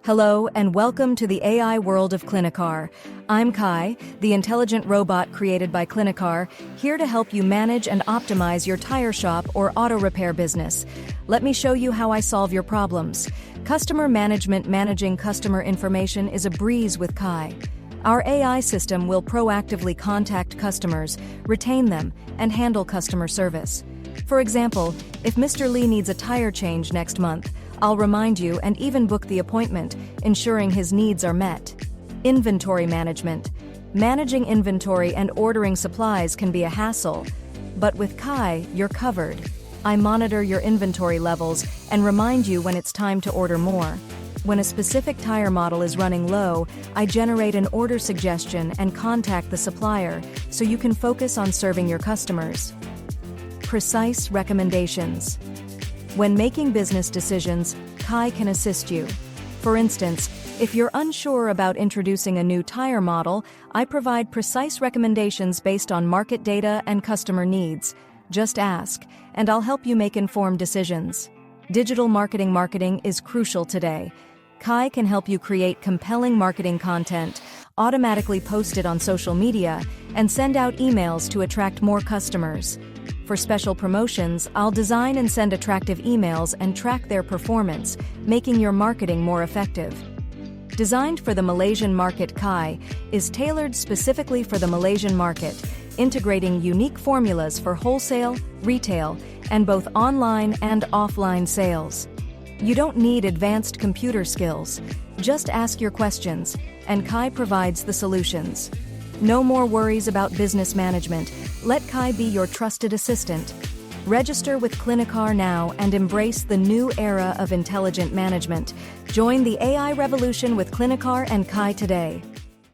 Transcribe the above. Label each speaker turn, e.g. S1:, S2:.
S1: Hello and welcome to the AI world of Klinikar. I'm Kai, the intelligent robot created by Klinikar, here to help you manage and optimize your tire shop or auto repair business. Let me show you how I solve your problems. Customer management. Managing customer information is a breeze with Kai. Our AI system will proactively contact customers, retain them, and handle customer service. For example, if Mr. Lee needs a tire change next month, I'll remind you and even book the appointment, ensuring his needs are met. Inventory management. Managing inventory and ordering supplies can be a hassle, but with Kai, you're covered. I monitor your inventory levels and remind you when it's time to order more. When a specific tire model is running low, I generate an order suggestion and contact the supplier so you can focus on serving your customers. Precise recommendations. When making business decisions, Kai can assist you. For instance, if you're unsure about introducing a new tire model, I provide precise recommendations based on market data and customer needs. Just ask, and I'll help you make informed decisions. Digital marketing is crucial today. Kai can help you create compelling marketing content, automatically post it on social media, and send out emails to attract more customers. For special promotions, I'll design and send attractive emails and track their performance, making your marketing more effective. Designed for the Malaysian market, Kai is tailored specifically for the Malaysian market, integrating unique formulas for wholesale, retail, and both online and offline sales. You don't need advanced computer skills. Just ask your questions, and Kai provides the solutions. No more worries about business management. Let Kai be your trusted assistant. Register with Klinikar now and embrace the new era of intelligent management. Join the AI revolution with Klinikar and Kai today.